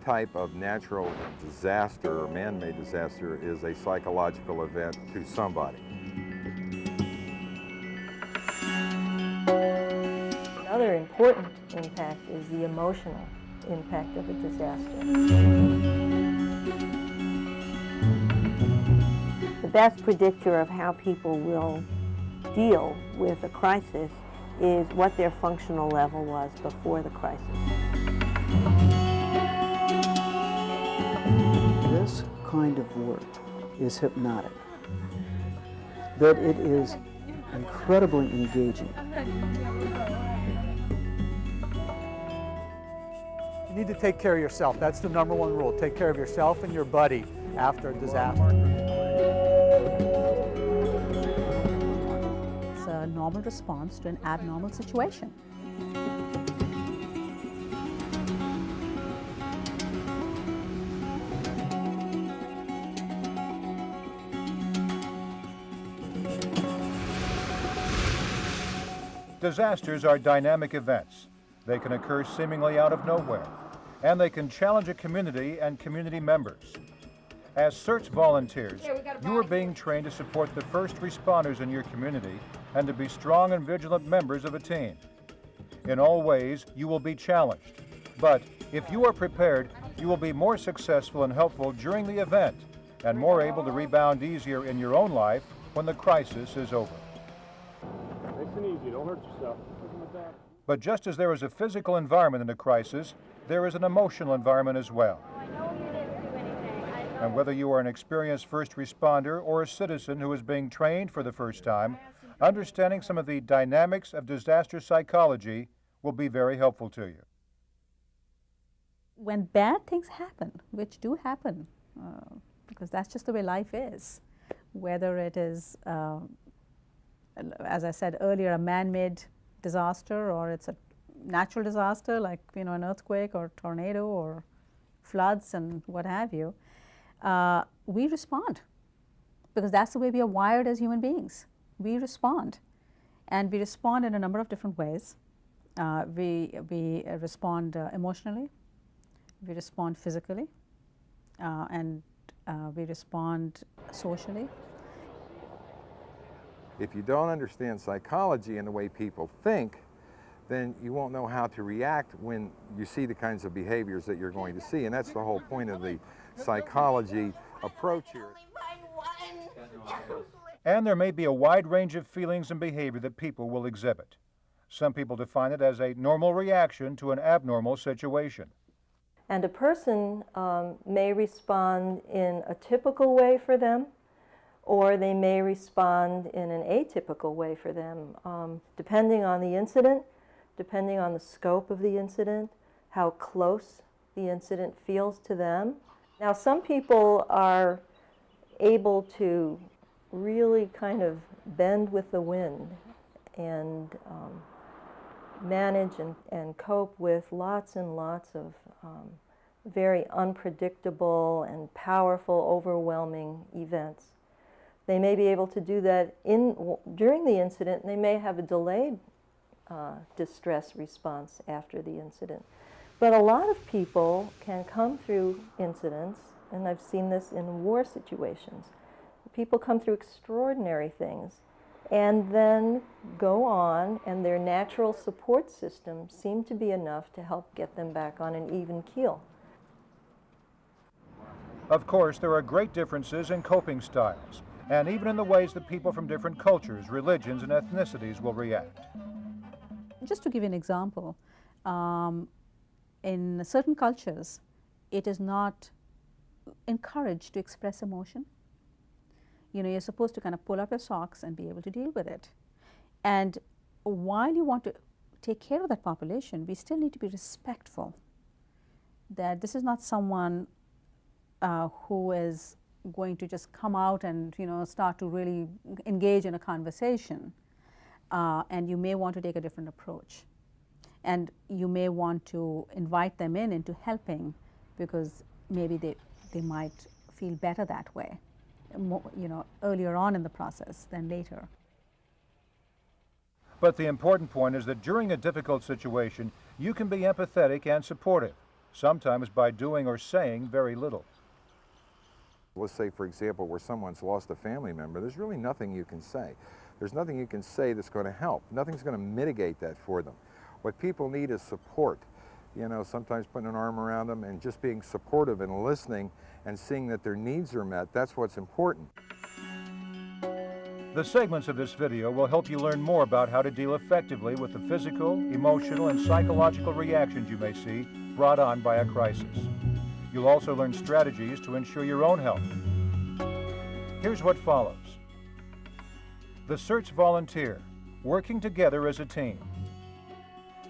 type of natural disaster or man-made disaster is a psychological event to somebody. Another important impact is the emotional impact of a disaster. The best predictor of how people will deal with a crisis is what their functional level was before the crisis. This kind of work is hypnotic, that it is incredibly engaging. You need to take care of yourself. That's the number one rule. Take care of yourself and your buddy after a disaster. It's a normal response to an abnormal situation. Disasters are dynamic events. They can occur seemingly out of nowhere, and they can challenge a community and community members. As CERT volunteers, you are being trained to support the first responders in your community and to be strong and vigilant members of a team. In all ways, you will be challenged, but if you are prepared, you will be more successful and helpful during the event and more able to rebound easier in your own life when the crisis is over. Nice and easy, don't hurt yourself. But just as there is a physical environment in a crisis, there is an emotional environment as well. And whether you are an experienced first responder or a citizen who is being trained for the first time, understanding some of the dynamics of disaster psychology will be very helpful to you. When bad things happen, which do happen, because that's just the way life is, whether it is, as I said earlier, a man-made disaster, or it's a natural disaster like an earthquake or tornado or floods and what have you, we respond because that's the way we are wired as human beings. We respond, and we respond in a number of different ways. We respond emotionally, we respond physically, and we respond socially. If you don't understand psychology and the way people think, then you won't know how to react when you see the kinds of behaviors that you're going to see. And that's the whole point of the psychology approach here. And there may be a wide range of feelings and behavior that people will exhibit. Some people define it as a normal reaction to an abnormal situation. And a person may respond in a typical way for them, or they may respond in an atypical way for them, depending on the incident, depending on the scope of the incident, how close the incident feels to them. Now, some people are able to really kind of bend with the wind and manage and cope with lots and lots of very unpredictable and powerful, overwhelming events. They may be able to do that during the incident, and they may have a delayed distress response after the incident. But a lot of people can come through incidents, and I've seen this in war situations. People come through extraordinary things and then go on, and their natural support system seem to be enough to help get them back on an even keel. Of course, there are great differences in coping styles, and even in the ways that people from different cultures, religions, and ethnicities will react. Just to give you an example, in certain cultures, it is not encouraged to express emotion. You're supposed to kind of pull up your socks and be able to deal with it. And while you want to take care of that population, we still need to be respectful that this is not someone who is going to just come out and start to really engage in a conversation, and you may want to take a different approach, and you may want to invite them into helping because maybe they might feel better that way, earlier on in the process than later. But the important point is that during a difficult situation, you can be empathetic and supportive, sometimes by doing or saying very little. Let's say, for example, where someone's lost a family member, there's really nothing you can say. There's nothing you can say that's going to help. Nothing's going to mitigate that for them. What people need is support. You know, sometimes putting an arm around them and just being supportive and listening and seeing that their needs are met, that's what's important. The segments of this video will help you learn more about how to deal effectively with the physical, emotional, and psychological reactions you may see brought on by a crisis. You'll also learn strategies to ensure your own health. Here's what follows. The CERT volunteer, working together as a team.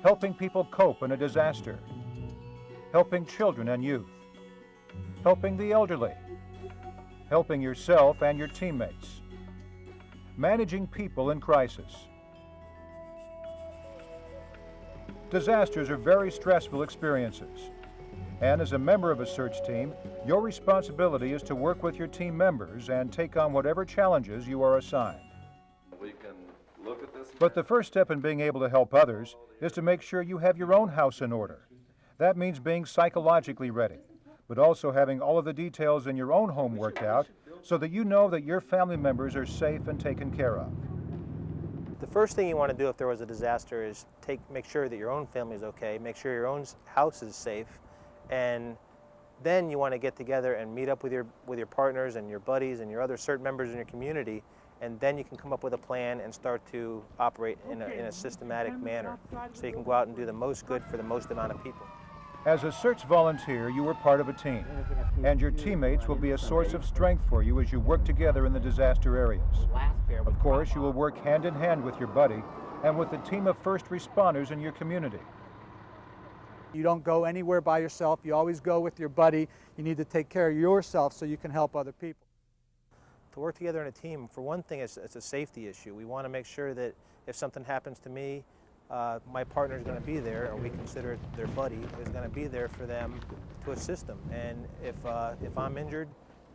Helping people cope in a disaster. Helping children and youth. Helping the elderly. Helping yourself and your teammates. Managing people in crisis. Disasters are very stressful experiences. And as a member of a CERT team, your responsibility is to work with your team members and take on whatever challenges you are assigned. But the first step in being able to help others is to make sure you have your own house in order. That means being psychologically ready, but also having all of the details in your own home worked out so that you know that your family members are safe and taken care of. The first thing you want to do if there was a disaster is make sure that your own family is okay, make sure your own house is safe, and then you want to get together and meet up with your partners and your buddies and your other CERT members in your community, and then you can come up with a plan and start to operate in a systematic manner so you can go out and do the most good for the most amount of people. As a CERT volunteer, you are part of a team, and your teammates will be a source of strength for you as you work together in the disaster areas. Of course, you will work hand in hand with your buddy and with the team of first responders in your community. You don't go anywhere by yourself. You always go with your buddy. You need to take care of yourself so you can help other people. To work together in a team, for one thing, it's a safety issue. We want to make sure that if something happens to me, my partner is going to be there, or we consider it their buddy, is going to be there for them to assist them. And if I'm injured,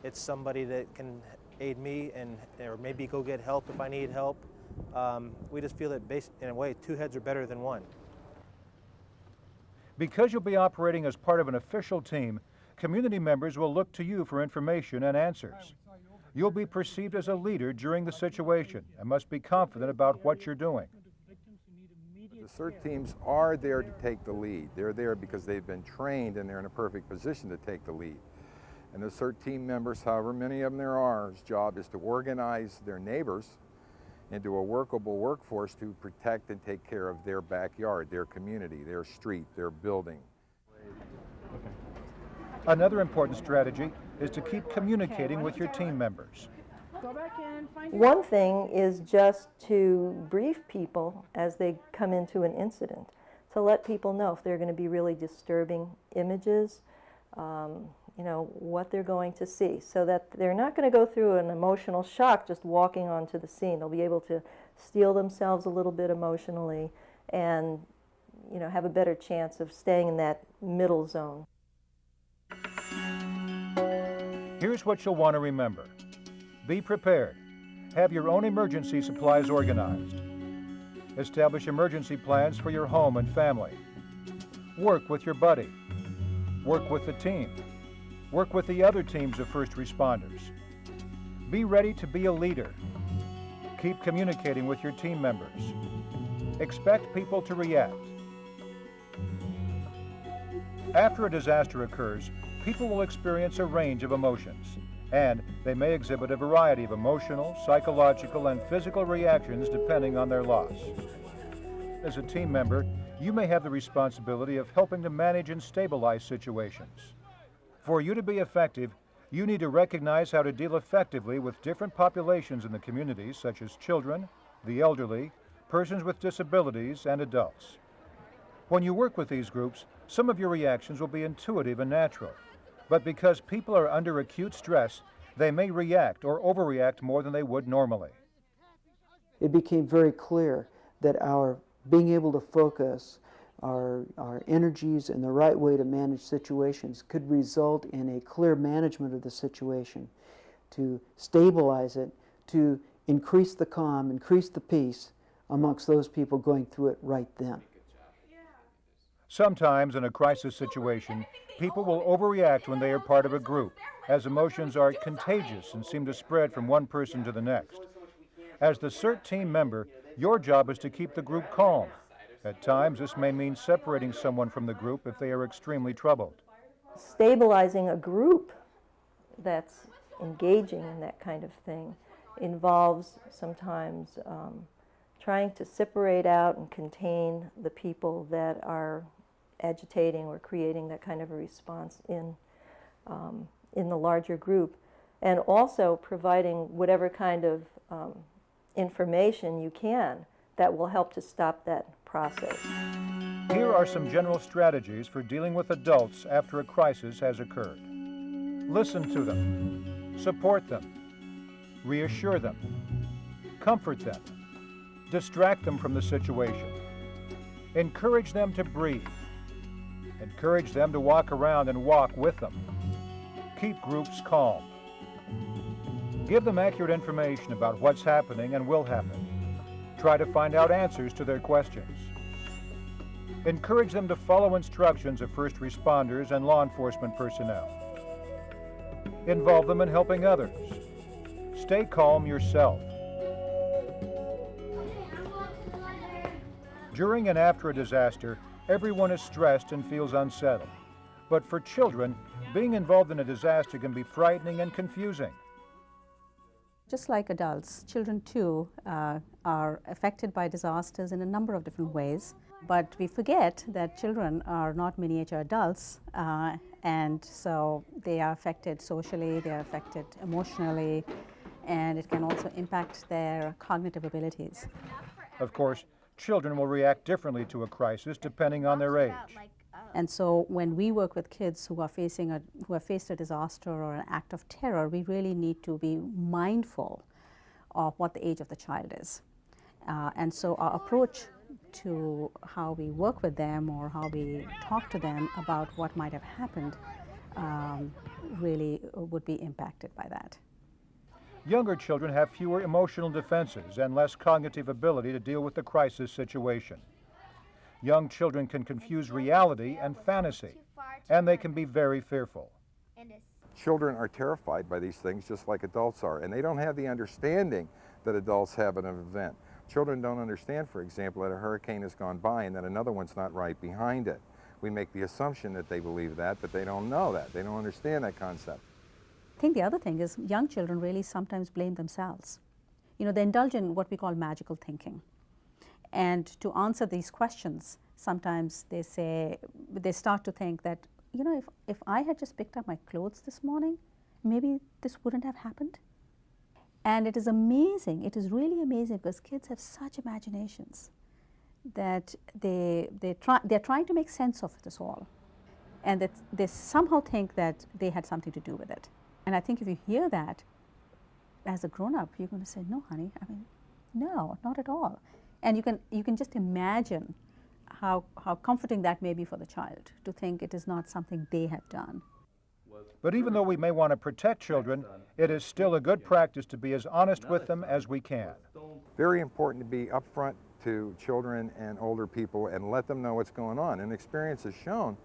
it's somebody that can aid me or maybe go get help if I need help. We just feel that in a way, two heads are better than one. Because you'll be operating as part of an official team, community members will look to you for information and answers. You'll be perceived as a leader during the situation and must be confident about what you're doing. The CERT teams are there to take the lead. They're there because they've been trained and they're in a perfect position to take the lead. And the CERT team members, however many of them there are, whose job is to organize their neighbors into a workable workforce to protect and take care of their backyard, their community, their street, their building. Another important strategy is to keep communicating with your team members. One thing is just to brief people as they come into an incident, to let people know if they're going to be really disturbing images, you know, what they're going to see, so that they're not going to go through an emotional shock just walking onto the scene. They'll be able to steel themselves a little bit emotionally and, you know, have a better chance of staying in that middle zone. Here's what you'll want to remember. Be prepared. Have your own emergency supplies organized. Establish emergency plans for your home and family. Work with your buddy. Work with the team. Work with the other teams of first responders. Be ready to be a leader. Keep communicating with your team members. Expect people to react. After a disaster occurs, people will experience a range of emotions, and they may exhibit a variety of emotional, psychological, and physical reactions depending on their loss. As a team member, you may have the responsibility of helping to manage and stabilize situations. For you to be effective, you need to recognize how to deal effectively with different populations in the community, such as children, the elderly, persons with disabilities, and adults. When you work with these groups, some of your reactions will be intuitive and natural. But because people are under acute stress, they may react or overreact more than they would normally. It became very clear that our being able to focus our energies in the right way to manage situations could result in a clear management of the situation, to stabilize it, to increase the calm, increase the peace amongst those people going through it right then. Sometimes in a crisis situation, people will overreact when they are part of a group, as emotions are contagious and seem to spread from one person to the next. As the CERT team member, your job is to keep the group calm. At times, this may mean separating someone from the group if they are extremely troubled. Stabilizing a group that's engaging in that kind of thing involves sometimes trying to separate out and contain the people that are agitating or creating that kind of a response in the larger group, and also providing whatever kind of information you can that will help to stop that process. Here are some general strategies for dealing with adults after a crisis has occurred. Listen to them, support them, reassure them, comfort them, distract them from the situation, encourage them to breathe, encourage them to walk around and walk with them, keep groups calm, give them accurate information about what's happening and will happen, try to find out answers to their questions, encourage them to follow instructions of first responders and law enforcement personnel, involve them in helping others, stay calm yourself. During and after a disaster, everyone is stressed and feels unsettled. But for children, being involved in a disaster can be frightening and confusing. Just like adults, children too are affected by disasters in a number of different ways. But we forget that children are not miniature adults, and so they are affected socially, they are affected emotionally, and it can also impact their cognitive abilities. Of course, children will react differently to a crisis depending on their age. And so when we work with kids who have faced a disaster or an act of terror, we really need to be mindful of what the age of the child is. And so our approach to how we work with them or how we talk to them about what might have happened really would be impacted by that. Younger children have fewer emotional defenses and less cognitive ability to deal with the crisis situation. Young children can confuse reality and fantasy, and they can be very fearful. Children are terrified by these things just like adults are, and they don't have the understanding that adults have in an event. Children don't understand, for example, that a hurricane has gone by and that another one's not right behind it. We make the assumption that they believe that, but they don't know that. They don't understand that concept. I think the other thing is young children really sometimes blame themselves. You know, they indulge in what we call magical thinking. And to answer these questions, sometimes they start to think that, you know, if I had just picked up my clothes this morning, maybe this wouldn't have happened. And it is amazing, it is really amazing, because kids have such imaginations that they're trying to make sense of this all. And that they somehow think that they had something to do with it. And I think if you hear that, as a grown-up, you're going to say, no, honey, I mean, no, not at all. And you can just imagine how comforting that may be for the child to think it is not something they have done. But even though we may want to protect children, it is still a good practice to be as honest with them as we can. Very important to be upfront to children and older people and let them know what's going on. And experience has shown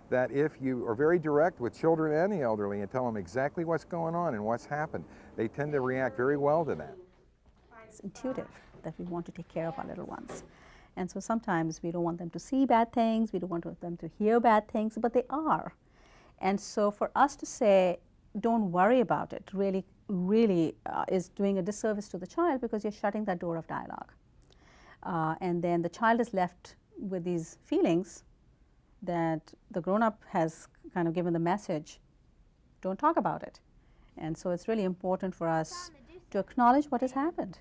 that if you are very direct with children and the elderly and tell them exactly what's going on and what's happened, they tend to react very well to that. It's intuitive that we want to take care of our little ones. And so sometimes we don't want them to see bad things, we don't want them to hear bad things, but they are. And so for us to say, don't worry about it, really is doing a disservice to the child, because you're shutting that door of dialogue. And then the child is left with these feelings that the grown-up has kind of given the message, don't talk about it. And so it's really important for us to acknowledge what has happened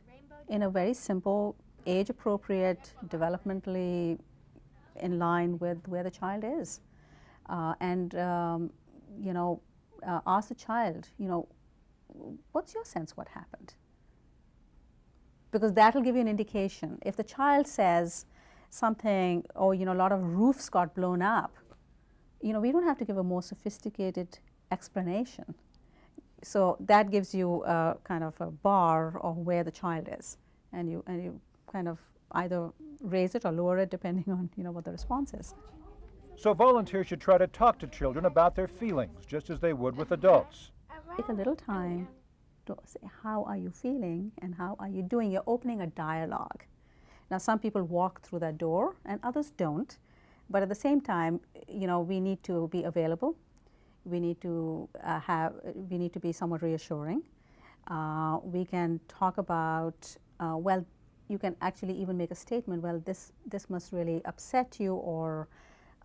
in a very simple, age-appropriate, developmentally in line with where the child is. You know, ask the child, you know, what's your sense what happened? Because that will give you an indication. If the child says something, oh, you know, a lot of roofs got blown up, you know, we don't have to give a more sophisticated explanation. So that gives you a kind of a bar of where the child is, and you kind of either raise it or lower it depending on, you know, what the response is. So volunteers should try to talk to children about their feelings, just as they would with adults. Take a little time to say, how are you feeling and how are you doing? You're opening a dialogue. Now, some people walk through that door and others don't, but at the same time, you know, we need to be available. We need to be somewhat reassuring. We can talk about, well, you can actually even make a statement, well, this must really upset you, or,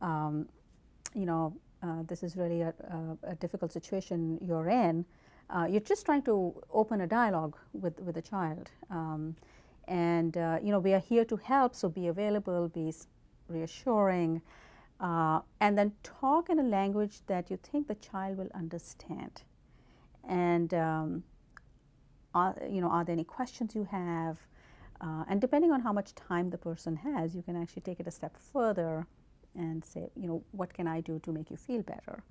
you know, this is really a difficult situation you're in. You're just trying to open a dialogue with the child. You know, we are here to help, so be available, be reassuring, and then talk in a language that you think the child will understand. And you know, are there any questions you have? And depending on how much time the person has, you can actually take it a step further and say, you know, what can I do to make you feel better?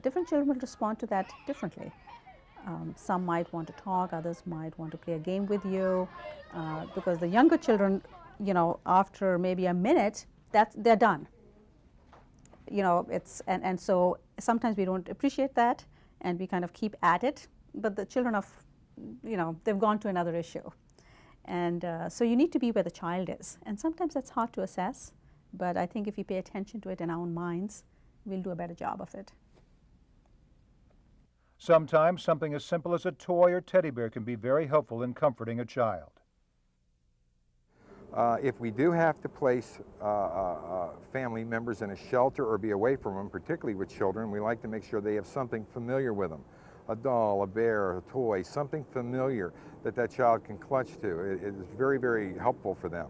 Different children will respond to that differently. Some might want to talk, others might want to play a game with you, because the younger children, you know, after maybe a minute, they're done. You know, and so sometimes we don't appreciate that, and we kind of keep at it. But the children of, you know, they've gone to another issue, and so you need to be where the child is. And sometimes that's hard to assess, but I think if we pay attention to it in our own minds, we'll do a better job of it. Sometimes something as simple as a toy or teddy bear can be very helpful in comforting a child. If we do have to place family members in a shelter or be away from them, particularly with children, we like to make sure they have something familiar with them. A doll, a bear, a toy, something familiar that child can clutch to. It is very, very helpful for them.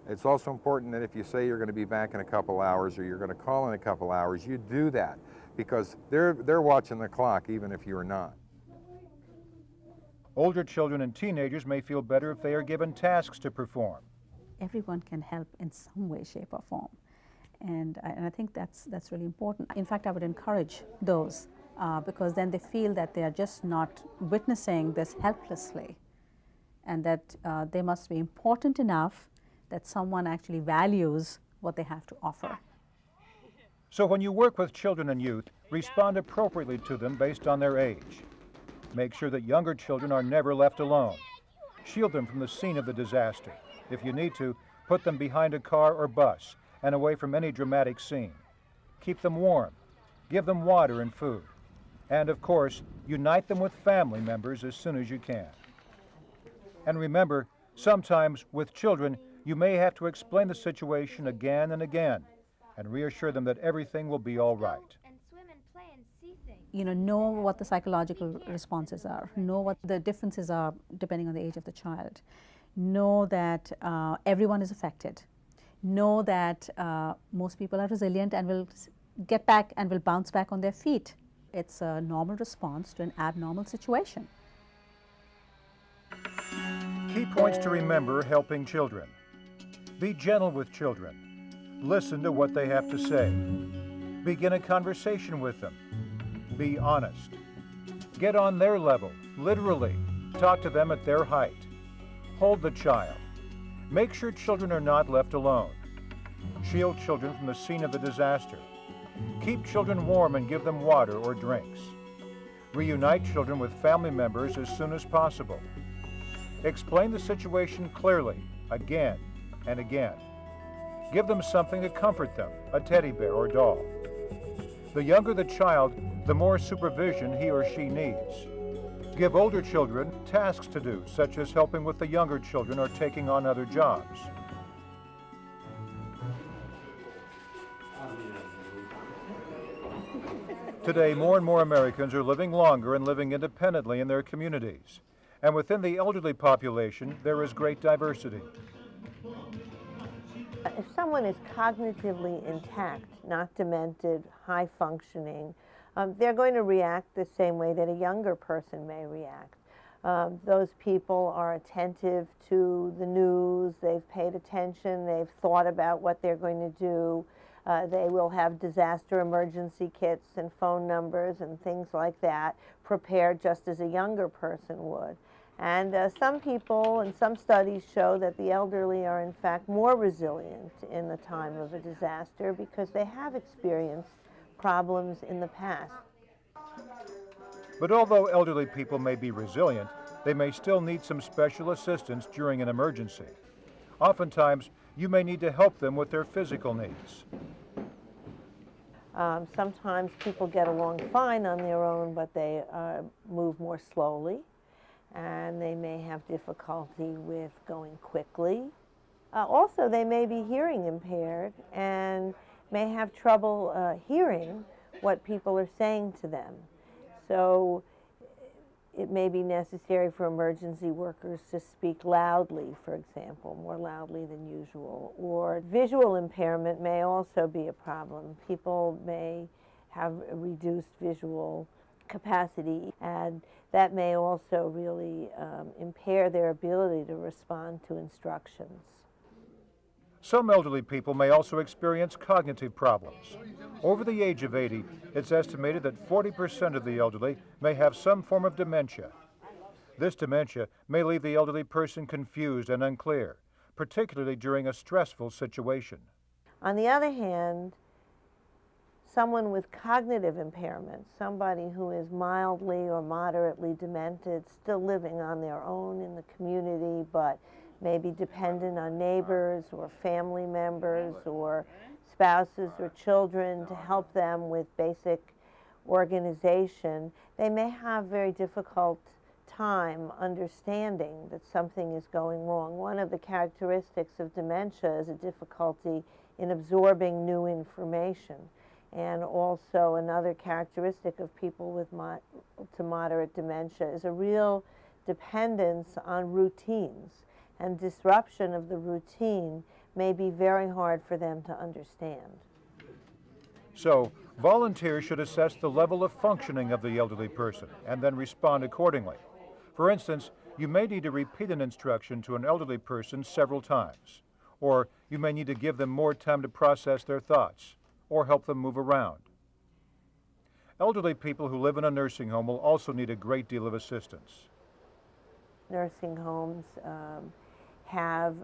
It's also important that if you say you're going to be back in a couple hours or you're going to call in a couple hours, you do that, because they're watching the clock even if you're not. Older children and teenagers may feel better if they are given tasks to perform. Everyone can help in some way, shape, or form, and I think that's really important. In fact, I would encourage those, because then they feel that they are just not witnessing this helplessly, and that they must be important enough that someone actually values what they have to offer. So when you work with children and youth, respond appropriately to them based on their age. Make sure that younger children are never left alone. Shield them from the scene of the disaster. If you need to, put them behind a car or bus and away from any dramatic scene. Keep them warm. Give them water and food. And of course, unite them with family members as soon as you can. And remember, sometimes with children, you may have to explain the situation again and again and reassure them that everything will be all right. You know what the psychological responses are, know what the differences are depending on the age of the child. Know that everyone is affected. Know that most people are resilient and will get back and will bounce back on their feet. It's a normal response to an abnormal situation. Key points to remember helping children. Be gentle with children. Listen to what they have to say. Begin a conversation with them. Be honest. Get on their level, literally. Talk to them at their height. Hold the child. Make sure children are not left alone. Shield children from the scene of the disaster. Keep children warm and give them water or drinks. Reunite children with family members as soon as possible. Explain the situation clearly, again and again. Give them something to comfort them, a teddy bear or doll. The younger the child, the more supervision he or she needs. Give older children tasks to do, such as helping with the younger children or taking on other jobs. Today, more and more Americans are living longer and living independently in their communities. And within the elderly population, there is great diversity. If someone is cognitively intact, not demented, high functioning, they're going to react the same way that a younger person may react. Those people are attentive to the news, they've paid attention, they've thought about what they're going to do. They will have disaster emergency kits and phone numbers and things like that prepared just as a younger person would. And some people and some studies show that the elderly are in fact more resilient in the time of a disaster because they have experienced problems in the past. But although elderly people may be resilient, they may still need some special assistance during an emergency. Oftentimes, you may need to help them with their physical needs. Sometimes people get along fine on their own, but they move more slowly, and they may have difficulty with going quickly. Also, they may be hearing impaired and may have trouble hearing what people are saying to them. So it may be necessary for emergency workers to speak loudly, for example, more loudly than usual. Or visual impairment may also be a problem. People may have a reduced visual capacity, and that may also really impair their ability to respond to instructions. Some elderly people may also experience cognitive problems. Over the age of 80, it's estimated that 40% of the elderly may have some form of dementia. This dementia may leave the elderly person confused and unclear, particularly during a stressful situation. On the other hand, someone with cognitive impairment, somebody who is mildly or moderately demented, still living on their own in the community, but maybe dependent on neighbors or family members or spouses or children to help them with basic organization, they may have very difficult time understanding that something is going wrong. One of the characteristics of dementia is a difficulty in absorbing new information. And also another characteristic of people with to moderate dementia is a real dependence on routines. And disruption of the routine may be very hard for them to understand. So, volunteers should assess the level of functioning of the elderly person and then respond accordingly. For instance, you may need to repeat an instruction to an elderly person several times, or you may need to give them more time to process their thoughts, or help them move around. Elderly people who live in a nursing home will also need a great deal of assistance. Nursing homes have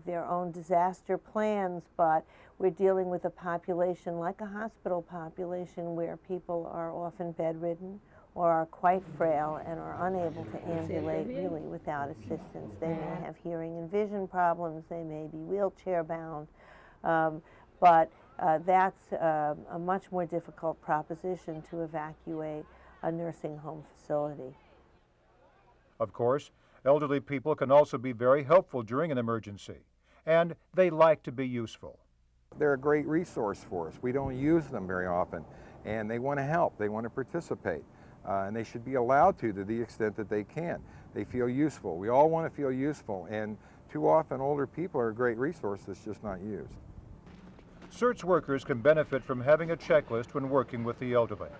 their own disaster plans, but we're dealing with a population like a hospital population where people are often bedridden or are quite frail and are unable to ambulate really without assistance. They may have hearing and vision problems, they may be wheelchair bound, but that's a much more difficult proposition to evacuate a nursing home facility. Of course, elderly people can also be very helpful during an emergency, and they like to be useful. They're a great resource for us. We don't use them very often, and they want to help, they want to participate, and they should be allowed to the extent that they can. They feel useful. We all want to feel useful, and too often older people are a great resource that's just not used. CERT's workers can benefit from having a checklist when working with the elderly.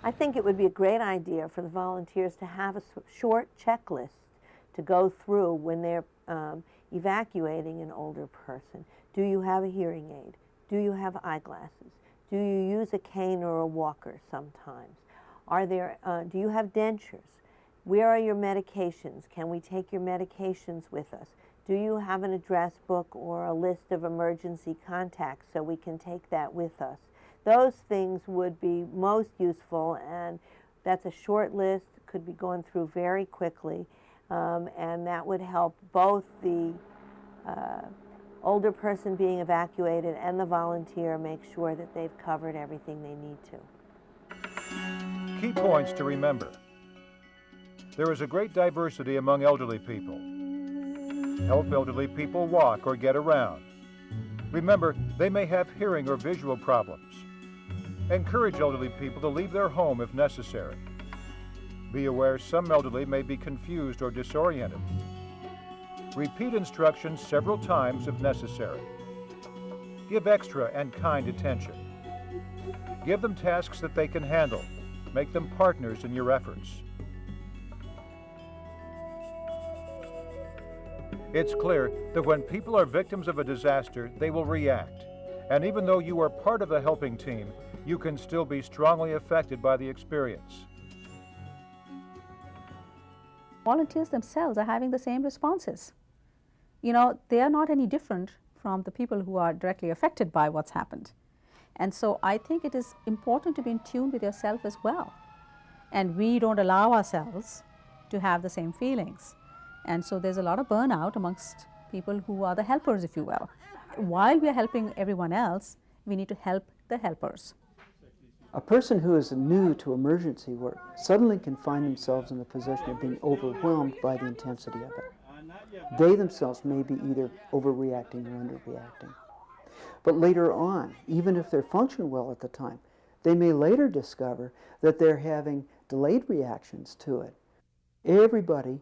I think it would be a great idea for the volunteers to have a short checklist to go through when they're evacuating an older person. Do you have a hearing aid? Do you have eyeglasses? Do you use a cane or a walker sometimes? Do you have dentures? Where are your medications? Can we take your medications with us? Do you have an address book or a list of emergency contacts so we can take that with us? Those things would be most useful, and that's a short list, could be gone through very quickly, and that would help both the older person being evacuated and the volunteer make sure that they've covered everything they need to. Key points to remember. There is a great diversity among elderly people. Help elderly people walk or get around. Remember, they may have hearing or visual problems. Encourage elderly people to leave their home if necessary. Be aware some elderly may be confused or disoriented. Repeat instructions several times if necessary. Give extra and kind attention. Give them tasks that they can handle. Make them partners in your efforts. It's clear that when people are victims of a disaster, they will react. And even though you are part of the helping team, you can still be strongly affected by the experience. Volunteers themselves are having the same responses. You know, they are not any different from the people who are directly affected by what's happened. And so I think it is important to be in tune with yourself as well. And we don't allow ourselves to have the same feelings. And so there's a lot of burnout amongst people who are the helpers, if you will. While we are helping everyone else, we need to help the helpers. A person who is new to emergency work suddenly can find themselves in the position of being overwhelmed by the intensity of it. They themselves may be either overreacting or underreacting. But later on, even if they're functioning well at the time, they may later discover that they're having delayed reactions to it. Everybody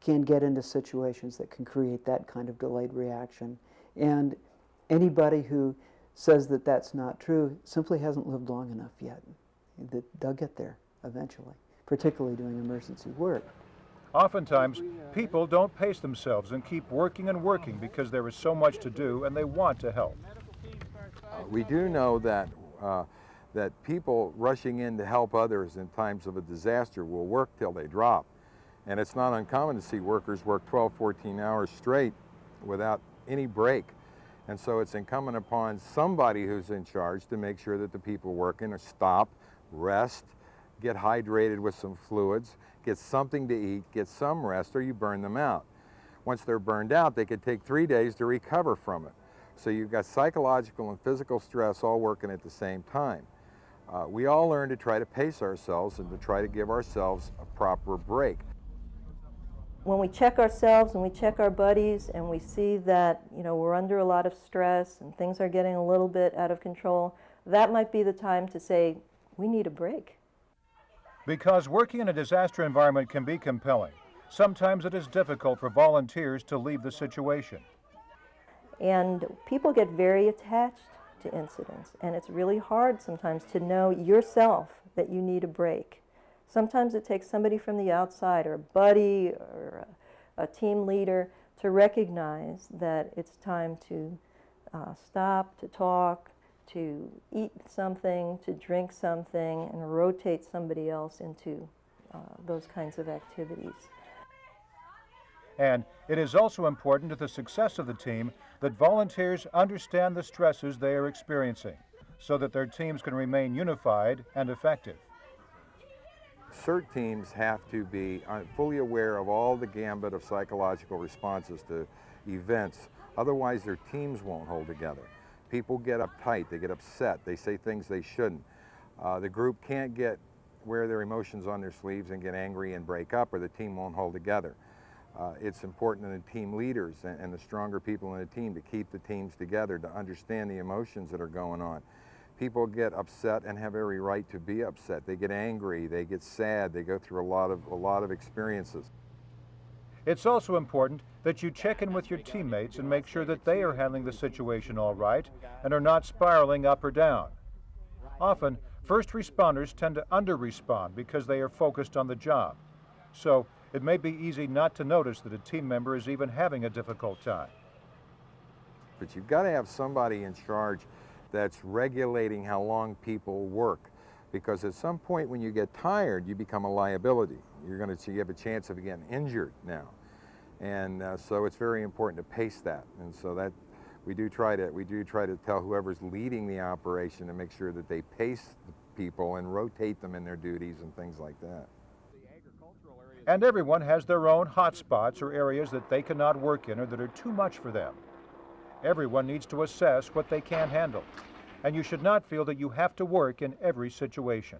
can get into situations that can create that kind of delayed reaction. And anybody who says that that's not true simply hasn't lived long enough yet. They'll get there eventually, particularly doing emergency work. Oftentimes, people don't pace themselves and keep working and working because there is so much to do and they want to help. We do know that that people rushing in to help others in times of a disaster will work till they drop. And it's not uncommon to see workers work 12, 14 hours straight without any break. And so it's incumbent upon somebody who's in charge to make sure that the people working stop, rest, get hydrated with some fluids, get something to eat, get some rest, or you burn them out. Once they're burned out, they could take 3 days to recover from it. So you've got psychological and physical stress all working at the same time. We all learn to try to pace ourselves and to try to give ourselves a proper break. When we check ourselves and we check our buddies and we see that, you know, we're under a lot of stress and things are getting a little bit out of control, that might be the time to say, we need a break. Because working in a disaster environment can be compelling, sometimes it is difficult for volunteers to leave the situation. And people get very attached to incidents, and it's really hard sometimes to know yourself that you need a break. Sometimes it takes somebody from the outside, or a buddy, or a team leader, to recognize that it's time to stop, to talk, to eat something, to drink something, and rotate somebody else into those kinds of activities. And it is also important to the success of the team that volunteers understand the stresses they are experiencing so that their teams can remain unified and effective. CERT teams have to be fully aware of all the gambit of psychological responses to events. Otherwise, their teams won't hold together. People get uptight, they get upset, they say things they shouldn't. The group can't wear their emotions on their sleeves and get angry and break up, or the team won't hold together. It's important in the team leaders and the stronger people in the team to keep the teams together, to understand the emotions that are going on. People get upset and have every right to be upset. They get angry, they get sad, they go through a lot of experiences. It's also important that you check in with your teammates and make sure that they are handling the situation all right and are not spiraling up or down. Often, first responders tend to under-respond because they are focused on the job. So, it may be easy not to notice that a team member is even having a difficult time. But you've got to have somebody in charge that's regulating how long people work, because at some point when you get tired, you become a liability. You have a chance of getting injured now, and so it's very important to pace that. And so that we do try to tell whoever's leading the operation to make sure that they pace the people and rotate them in their duties and things like that. And everyone has their own hot spots or areas that they cannot work in or that are too much for them. Everyone needs to assess what they can handle, and you should not feel that you have to work in every situation.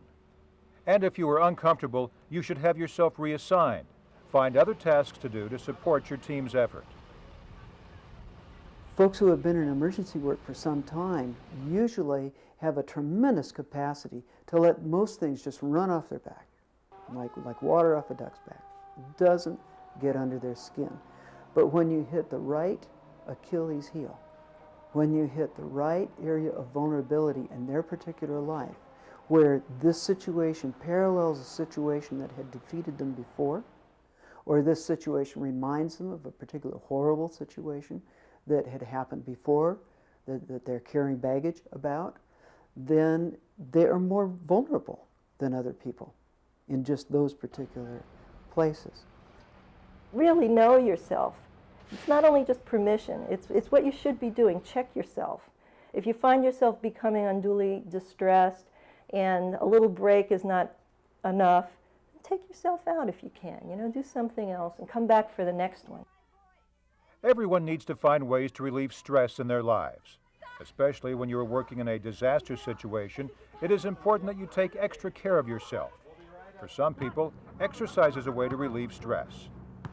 And if you are uncomfortable, you should have yourself reassigned. Find other tasks to do to support your team's effort. Folks who have been in emergency work for some time usually have a tremendous capacity to let most things just run off their back, like water off a duck's back. It doesn't get under their skin. But when you hit the right Achilles heel, when you hit the right area of vulnerability in their particular life, where this situation parallels a situation that had defeated them before, or this situation reminds them of a particular horrible situation that had happened before, that they're carrying baggage about, then they are more vulnerable than other people in just those particular places. really know yourself. It's not only just permission, it's what you should be doing. Check yourself. If you find yourself becoming unduly distressed and a little break is not enough, take yourself out if you can. You know, do something else and come back for the next one. Everyone needs to find ways to relieve stress in their lives. Especially when you're working in a disaster situation, it is important that you take extra care of yourself. For some people, exercise is a way to relieve stress.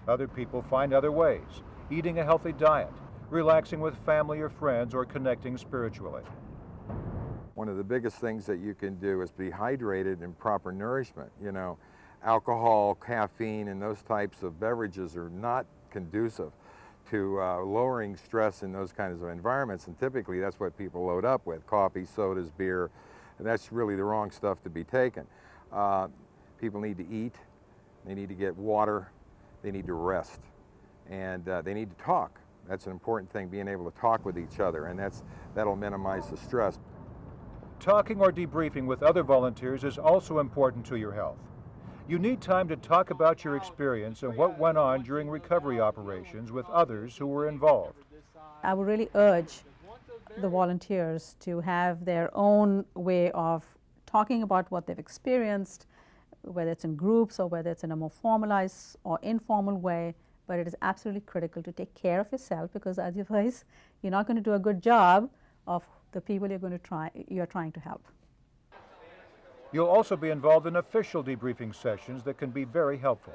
Other people find other ways, eating a healthy diet, relaxing with family or friends, or connecting spiritually. One of the biggest things that you can do is be hydrated and proper nourishment. You know, alcohol, caffeine, and those types of beverages are not conducive to lowering stress in those kinds of environments, and typically that's what people load up with: coffee, sodas, beer, and that's really the wrong stuff to be taken. People need to eat, they need to get water, they need to rest, and they need to talk. That's an important thing, being able to talk with each other, and that'll minimize the stress. Talking or debriefing with other volunteers is also important to your health. You need time to talk about your experience and what went on during recovery operations with others who were involved. I would really urge the volunteers to have their own way of talking about what they've experienced, whether it's in groups or whether it's in a more formalized or informal way, but it is absolutely critical to take care of yourself, because otherwise you're not going to do a good job of the people you're trying to help. You'll also be involved in official debriefing sessions that can be very helpful.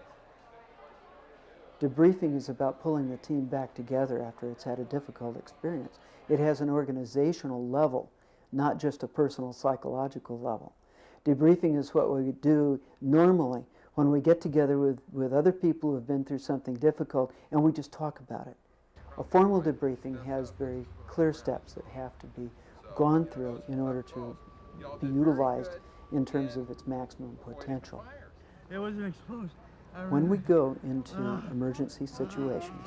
Debriefing is about pulling the team back together after it's had a difficult experience. It has an organizational level, not just a personal psychological level. Debriefing is what we do normally when we get together with other people who have been through something difficult and we just talk about it. A formal debriefing has very clear steps that have to be gone through in order to be utilized in terms of its maximum potential. It wasn't exposed. When we go into emergency situations,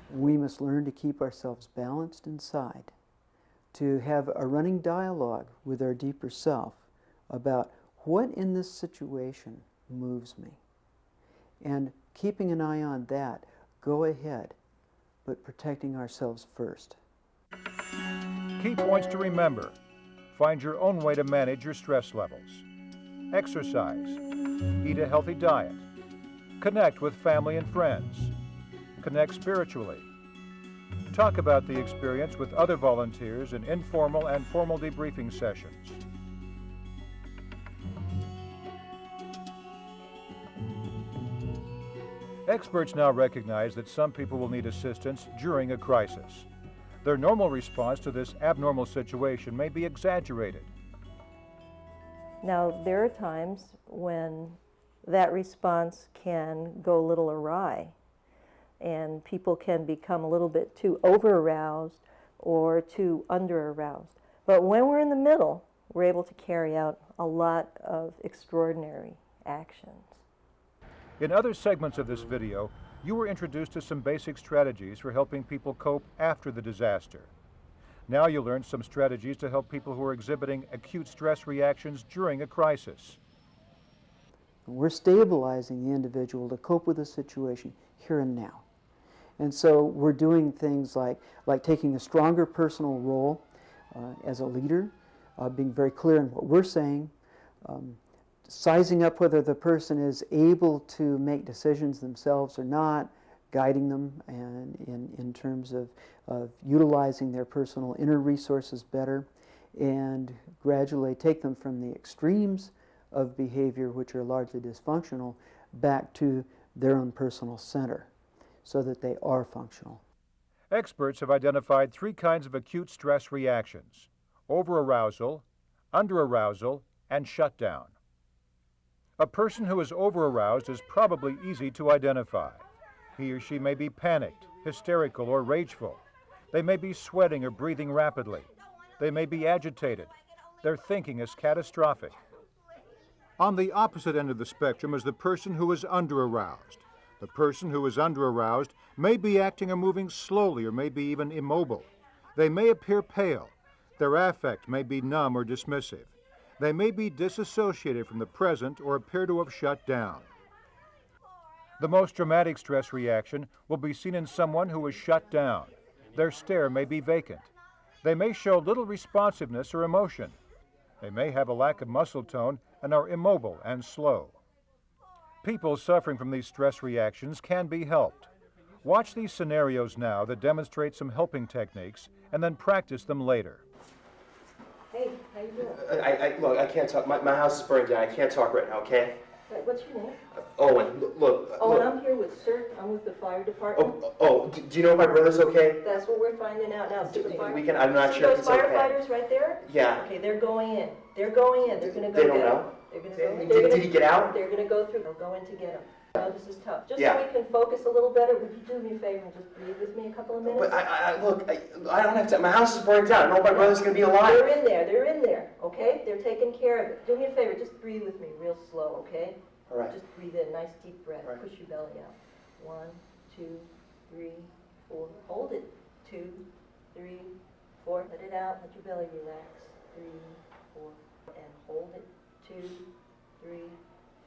we must learn to keep ourselves balanced inside, to have a running dialogue with our deeper self about what in this situation moves me. And keeping an eye on that, go ahead, but protecting ourselves first. Key points to remember: find your own way to manage your stress levels. Exercise. Eat a healthy diet. Connect with family and friends. Connect spiritually. Talk about the experience with other volunteers in informal and formal debriefing sessions. Experts now recognize that some people will need assistance during a crisis. Their normal response to this abnormal situation may be exaggerated. Now, there are times when that response can go a little awry, and people can become a little bit too over-aroused or too under-aroused. But when we're in the middle, we're able to carry out a lot of extraordinary actions. In other segments of this video, you were introduced to some basic strategies for helping people cope after the disaster. Now you'll learn some strategies to help people who are exhibiting acute stress reactions during a crisis. We're stabilizing the individual to cope with the situation here and now. And so we're doing things like taking a stronger personal role as a leader, being very clear in what we're saying, sizing up whether the person is able to make decisions themselves or not, guiding them and in terms of utilizing their personal inner resources better, and gradually take them from the extremes of behavior, which are largely dysfunctional, back to their own personal center so that they are functional. Experts have identified 3 kinds of acute stress reactions: overarousal, underarousal, and shutdown. A person who is overaroused is probably easy to identify. He or she may be panicked, hysterical, or rageful. They may be sweating or breathing rapidly. They may be agitated. Their thinking is catastrophic. On the opposite end of the spectrum is the person who is underaroused. The person who is underaroused may be acting or moving slowly or may be even immobile. They may appear pale. Their affect may be numb or dismissive. They may be disassociated from the present or appear to have shut down. The most dramatic stress reaction will be seen in someone who is shut down. Their stare may be vacant. They may show little responsiveness or emotion. They may have a lack of muscle tone and are immobile and slow. People suffering from these stress reactions can be helped. Watch these scenarios now that demonstrate some helping techniques and then practice them later. Hey, how you doing? Look, I can't talk. My house is burning down. I can't talk right now, okay? Right, what's your name? Owen, look. Owen, I'm here with CERT. I'm with the fire department. Do you know if my brother's okay? That's what we're finding out now. See the fire? I'm not See sure if those it's okay. firefighters right there? Yeah. Okay, they're going in. They're going in. They're going to go They don't get know? him. They're going to go. Did he get out? They're going to go through. They'll go in to get him. No, this is tough. Just Yeah. so we can focus a little better, would you do me a favor and just breathe with me a couple of minutes? But I don't have to. My house is burning down. I don't know if my brother's going to be alive. They're in there. They're in there. Okay? They're taking care of it. Do me a favor. Just breathe with me real slow, okay? All right. Just breathe in. Nice deep breath. Right. Push your belly out. 1, 2, 3, 4. Hold it. 2, 3, 4. Let it out. Let your belly relax. 3, 4. And hold it. 2, 3,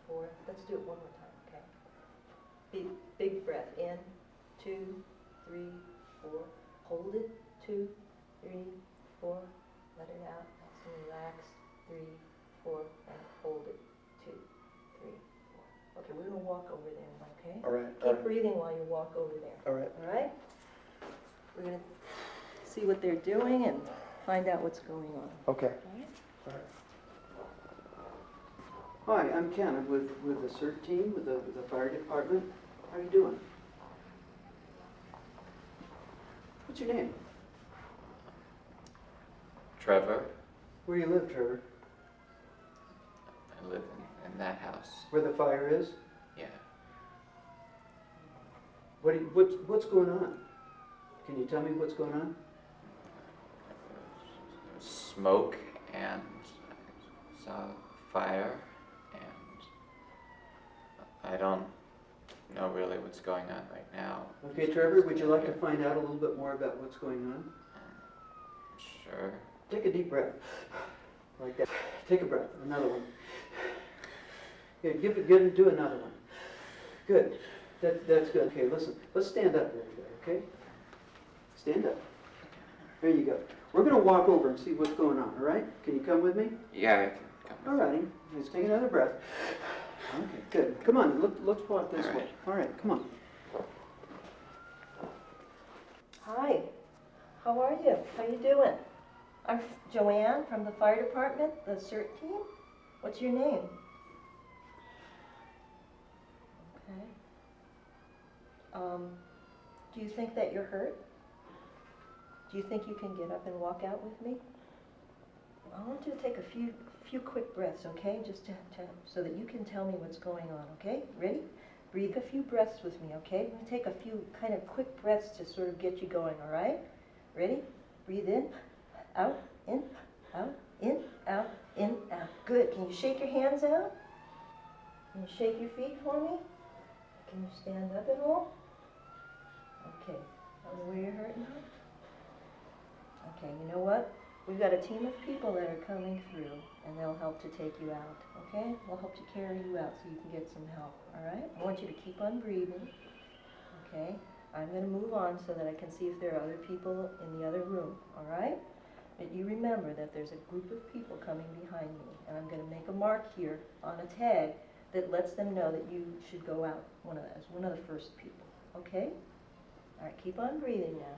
4. Let's do it one more time, okay? Big breath. In. 2, 3, 4. Hold it. 2, 3, 4. Let it out. Nice and relaxed. 3, 4. And hold it. 2, 3, 4. Okay, we're going to walk over there, okay? All right. Keep breathing while you walk over there. All right. All right? We're going to see what they're doing and find out what's going on. Okay. All right? All right. Hi, I'm Ken. I'm with the CERT team, with the fire department. How are you doing? What's your name? Trevor. Where do you live, Trevor? I live in that house. Where the fire is? Yeah. What's going on? Can you tell me what's going on? Smoke and I saw fire and I don't know really what's going on right now. Okay, Trevor, would you like to find out a little bit more about what's going on? Sure. Take a deep breath. Like that. Take a breath. Another one. Yeah, do another one. Good. That's good. Okay, listen. Let's stand up there today, okay? Stand up. There you go. We're going to walk over and see what's going on, all right? Can you come with me? Yeah, I can come. All righty. Let's take another breath. Okay, good. Come on, let's walk this way. All right, come on. Hi. How are you? How you doing? I'm Joanne from the fire department, the CERT team. What's your name? Okay. Do you think that you're hurt? Do you think you can get up and walk out with me? I want you to take a few quick breaths, okay? Just to so that you can tell me what's going on, okay? Ready? Breathe a few breaths with me, okay? I'm going to take a few kind of quick breaths to sort of get you going, all right? Ready? Breathe in, out, in, out, in, out, in, out. Good. Can you shake your hands out? Can you shake your feet for me? Can you stand up at all? Okay. Tell me where you're hurt now. Okay, you know what? We've got a team of people that are coming through, and they'll help to take you out, okay? We'll help to carry you out so you can get some help, all right? I want you to keep on breathing, okay? I'm going to move on so that I can see if there are other people in the other room, all right? But you remember that there's a group of people coming behind me, and I'm going to make a mark here on a tag that lets them know that you should go out as one of the first people, okay? All right, keep on breathing now.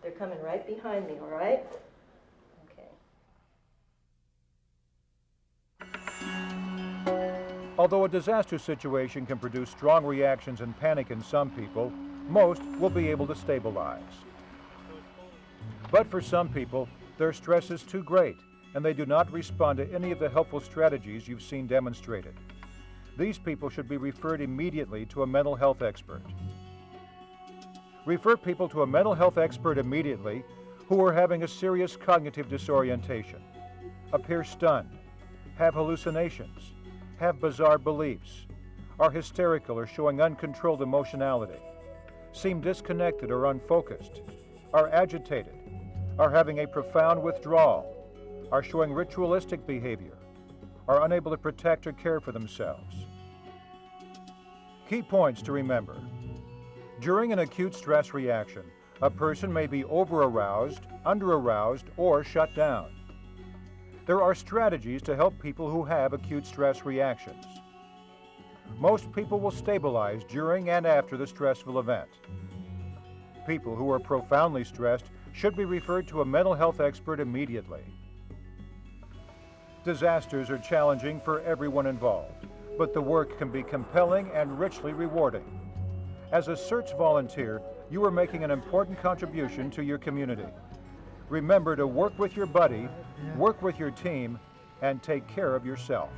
They're coming right behind me, all right? Although a disaster situation can produce strong reactions and panic in some people, most will be able to stabilize. But for some people, their stress is too great and they do not respond to any of the helpful strategies you've seen demonstrated. These people should be referred immediately to a mental health expert. Refer people to a mental health expert immediately who are having a serious cognitive disorientation, appear stunned, have hallucinations, have bizarre beliefs, are hysterical or showing uncontrolled emotionality, seem disconnected or unfocused, are agitated, are having a profound withdrawal, are showing ritualistic behavior, are unable to protect or care for themselves. Key points to remember. During an acute stress reaction, a person may be over-aroused, under-aroused, or shut down. There are strategies to help people who have acute stress reactions. Most people will stabilize during and after the stressful event. People who are profoundly stressed should be referred to a mental health expert immediately. Disasters are challenging for everyone involved, but the work can be compelling and richly rewarding. As a CERT volunteer, you are making an important contribution to your community. Remember to work with your buddy, work with your team, and take care of yourself.